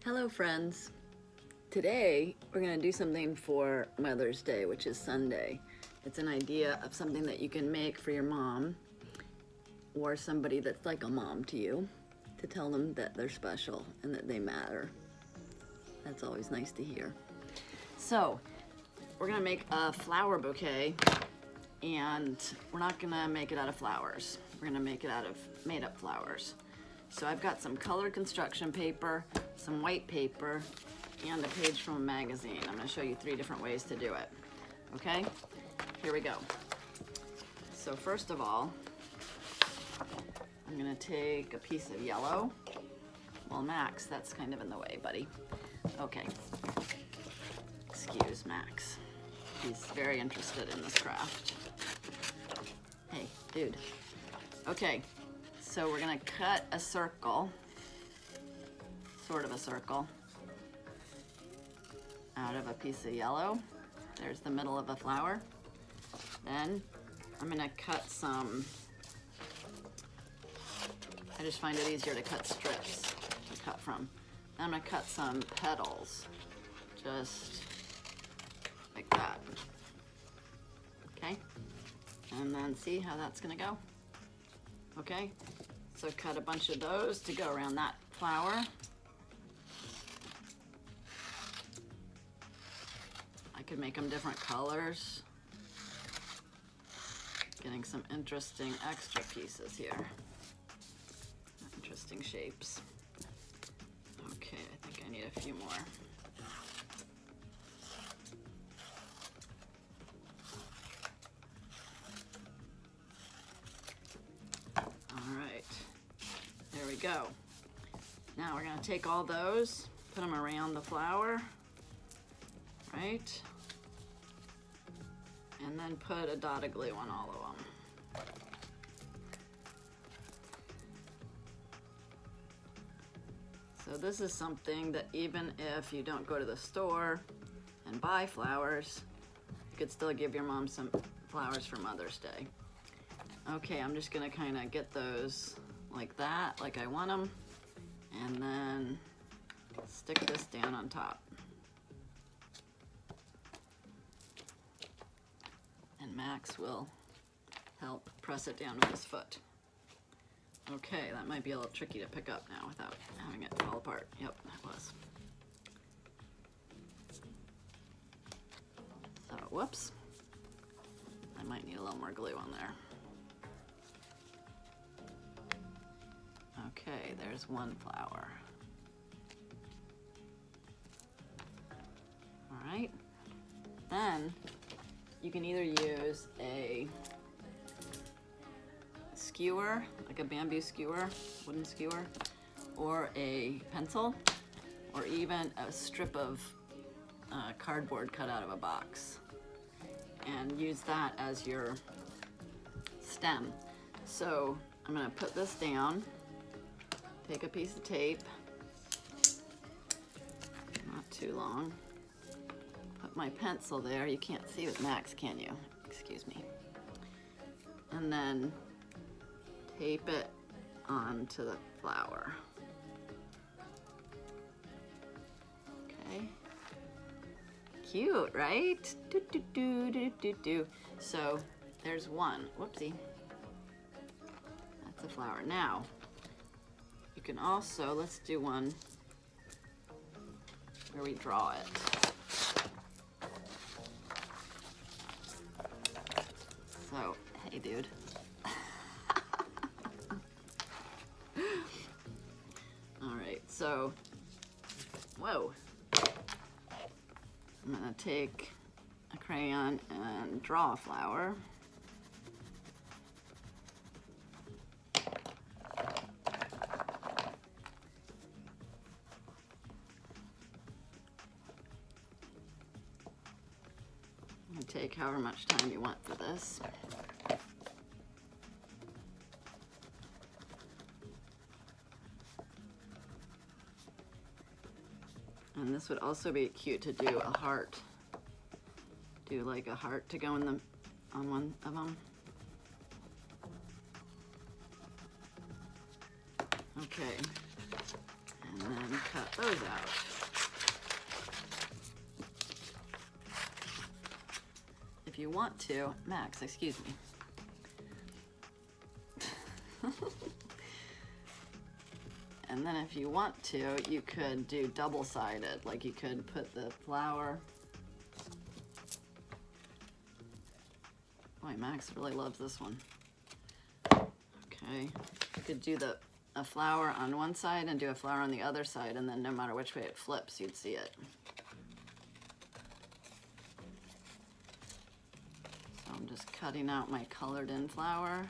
Hello friends. Today we're going to do something for Mother's Day, which is Sunday. It's an idea of something that you can make for your mom or somebody that's like a mom to you, to tell them that they're special and that they matter. That's always nice to hear. So we're going to make a flower bouquet, and we're not going to make it out of flowers. We're going to make it out of made up flowers. So I've got some colored construction paper, some white paper, and a page from a magazine. I'm going to show you 3 different ways to do it. Okay? Here we go. So first of all, I'm going to take a piece of yellow. Well, Max, that's kind of in the way, buddy. Okay. Excuse Max. He's very interested in this craft. Hey, dude. Okay. So we're gonna cut a circle, sort of a circle, out of a piece of yellow. There's the middle of a flower. Then I'm gonna cut some, I just find it easier to cut strips to cut from. Then I'm gonna cut some petals, just like that. Okay? And then see how that's gonna go? Okay? So cut a bunch of those to go around that flower. I could make them different colors. Getting some interesting extra pieces here. Interesting shapes. Okay, I think I need a few more. Go. Now we're going to take all those, put them around the flower, right? And then put a dot of glue on all of them. So this is something that even if you don't go to the store and buy flowers, you could still give your mom some flowers for Mother's Day. Okay, I'm just going to kind of get those like that, like I want them, and then stick this down on top. And Max will help press it down with his foot. Okay, that might be a little tricky to pick up now without having it fall apart. Yep, that was. So, whoops. I might need a little more glue on there. Okay, there's one flower. All right. Then you can either use a skewer, like a bamboo skewer, wooden skewer, or a pencil, or even a strip of cardboard cut out of a box, and use that as your stem. So I'm gonna put this down. Take a piece of tape, not too long. Put my pencil there. You can't see with Max, can you? Excuse me. And then tape it onto the flower. Okay. Cute, right? Do, do, do, do, do, do. So there's one. Whoopsie. That's a flower. Now, you can also, let's do one where we draw it. So, hey dude. All right, so, whoa. I'm gonna take a crayon and draw a flower. Take however much time you want for this. And this would also be cute to do a heart. Do like a heart to go in the on one of them. Okay. And then cut those out. If you want to, Max, excuse me. And then if you want to, you could do double-sided, like you could put the flour. Boy, Max really loves this one. Okay, you could do a flower on one side and do a flower on the other side, and then no matter which way it flips, you'd see it. So I'm just cutting out my colored in flour.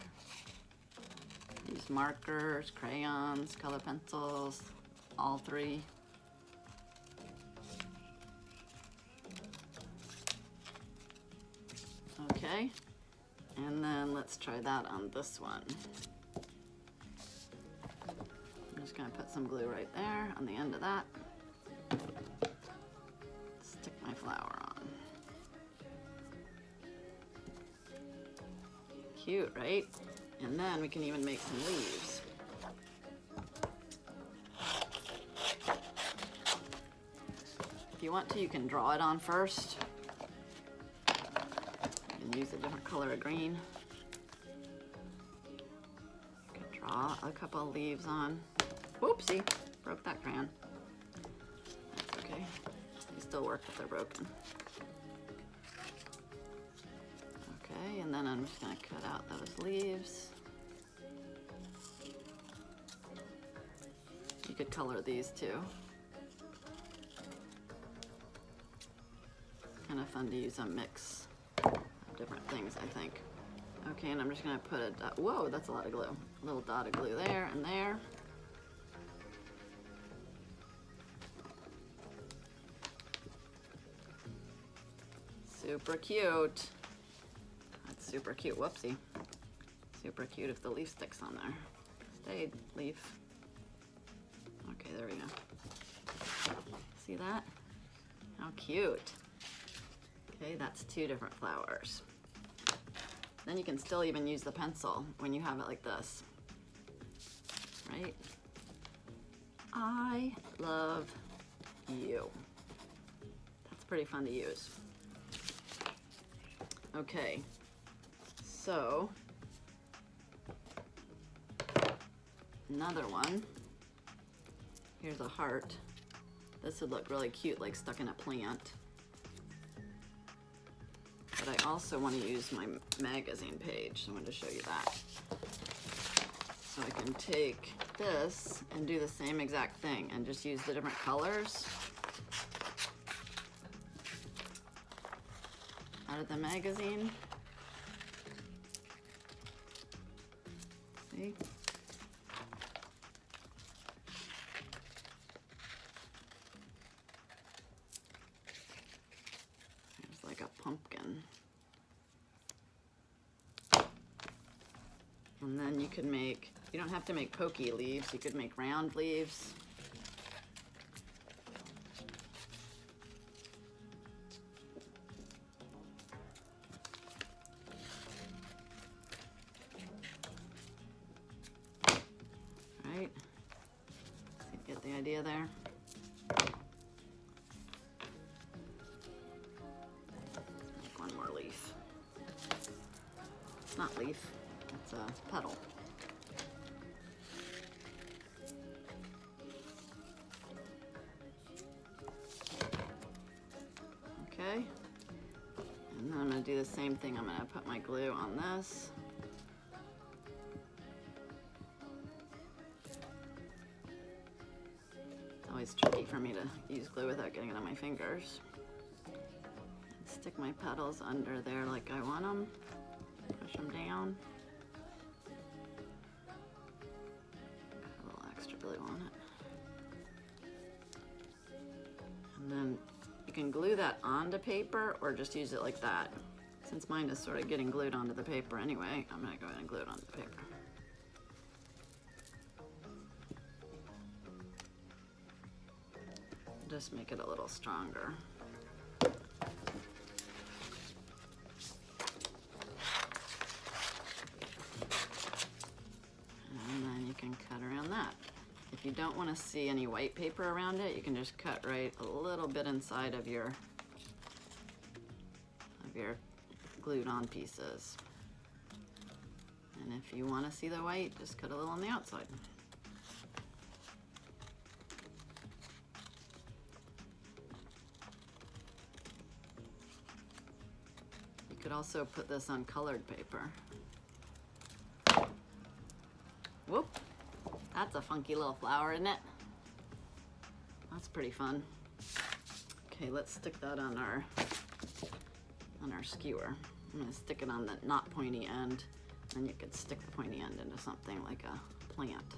Use markers, crayons, color pencils, all three. Okay, and then let's try that on this one. I'm just gonna put some glue right there on the end of that. Stick my flower on. Cute, right? And then we can even make some leaves. If you want to, you can draw it on first. You can use a different color of green. You can draw a couple of leaves on. Whoopsie, broke that crayon. That's okay. They still work if they're broken. Okay, and then I'm just gonna cut out those leaves. You could color these too. Kind of fun to use a mix of different things, I think. Okay, and I'm just gonna put a dot. Whoa, that's a lot of glue. A little dot of glue there and there. Super cute. That's super cute. Whoopsie. Super cute if the leaf sticks on there. Stayed, leaf. Okay, there we go. See that? How cute. Okay, that's two different flowers. Then you can still even use the pencil when you have it like this. Right? I love you. That's pretty fun to use. Okay, so another one. Here's a heart. This would look really cute, like stuck in a plant. But I also want to use my magazine page, so I'm going to show you that. So I can take this and do the same exact thing and just use the different colors out of the magazine. See? There's like a pumpkin. And then you could make, you don't have to make pokey leaves, you could make round leaves. Right? You get the idea there? Make one more leaf. It's not leaf. It's a petal. Okay. And then I'm going to do the same thing. I'm going to put my glue on this. It's always tricky for me to use glue without getting it on my fingers. Stick my petals under there like I want them. Push them down. Really want it. And then you can glue that onto paper or just use it like that. Since mine is sort of getting glued onto the paper anyway, I'm going to go ahead and glue it onto the paper. Just make it a little stronger. And then you can cut around that. If you don't want to see any white paper around it, you can just cut right a little bit inside of your glued on pieces. And if you want to see the white, just cut a little on the outside. You could also put this on colored paper. Whoop, that's a funky little flower, isn't it? That's pretty fun. Okay, let's stick that on our skewer. I'm gonna stick it on the not pointy end, and you could stick the pointy end into something like a plant.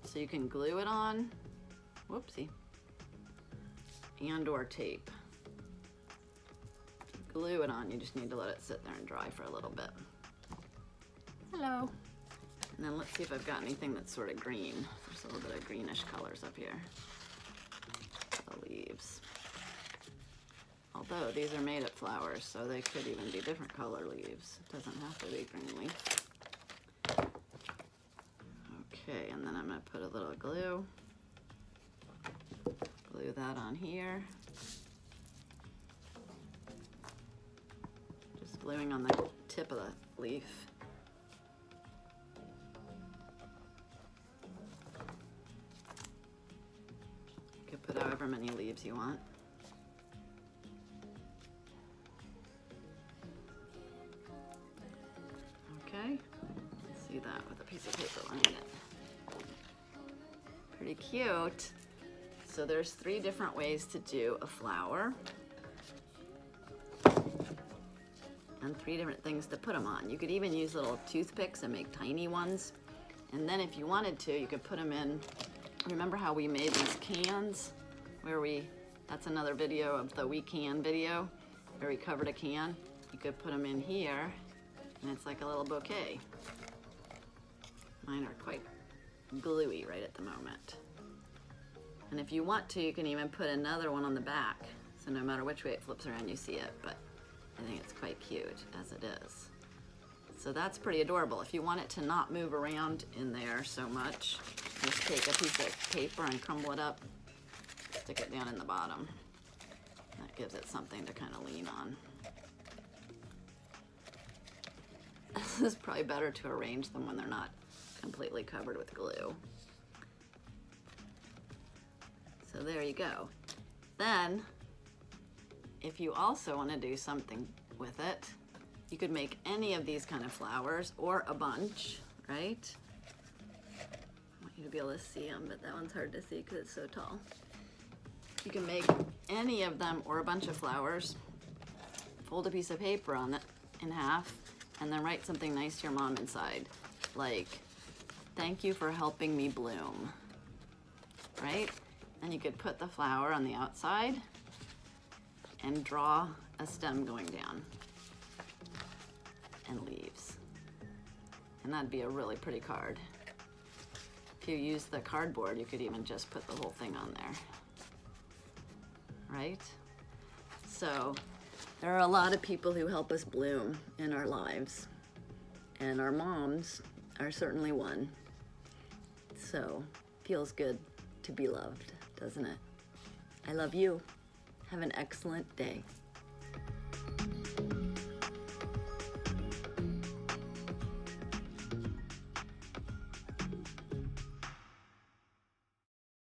So you can glue it on, whoopsie, and or tape. Glue it on, you just need to let it sit there and dry for a little bit. Hello. And then let's see if I've got anything that's sort of green. There's a little bit of greenish colors up here. The leaves. Although these are made of flowers, so they could even be different color leaves. It doesn't have to be green leaf. Okay, and then I'm gonna put a little glue. Glue that on here. Just gluing on the tip of the leaf. You could put however many leaves you want. Okay, see that with a piece of paper on it. Pretty cute. So there's 3 different ways to do a flower. And 3 different things to put them on. You could even use little toothpicks and make tiny ones. And then if you wanted to, you could put them in, remember how we made these cans? That's another video of the We Can video, where we covered a can. You could put them in here, and it's like a little bouquet. Mine are quite gluey right at the moment. And if you want to, you can even put another one on the back, so no matter which way it flips around, you see it, but I think it's quite cute as it is. So that's pretty adorable. If you want it to not move around in there so much, just take a piece of paper and crumble it up, stick it down in the bottom. That gives it something to kind of lean on. This is probably better to arrange them when they're not completely covered with glue. So there you go. Then, if you also want to do something with it, you could make any of these kind of flowers or a bunch, right? I want you to be able to see them, but that one's hard to see because it's so tall. You can make any of them or a bunch of flowers, fold a piece of paper on it in half, and then write something nice to your mom inside, like, "Thank you for helping me bloom," right? And you could put the flower on the outside and draw a stem going down and leaves. And that'd be a really pretty card. If you use the cardboard, you could even just put the whole thing on there, right? So there are a lot of people who help us bloom in our lives, and our moms are certainly one. So feels good to be loved, doesn't it? I love you. Have an excellent day.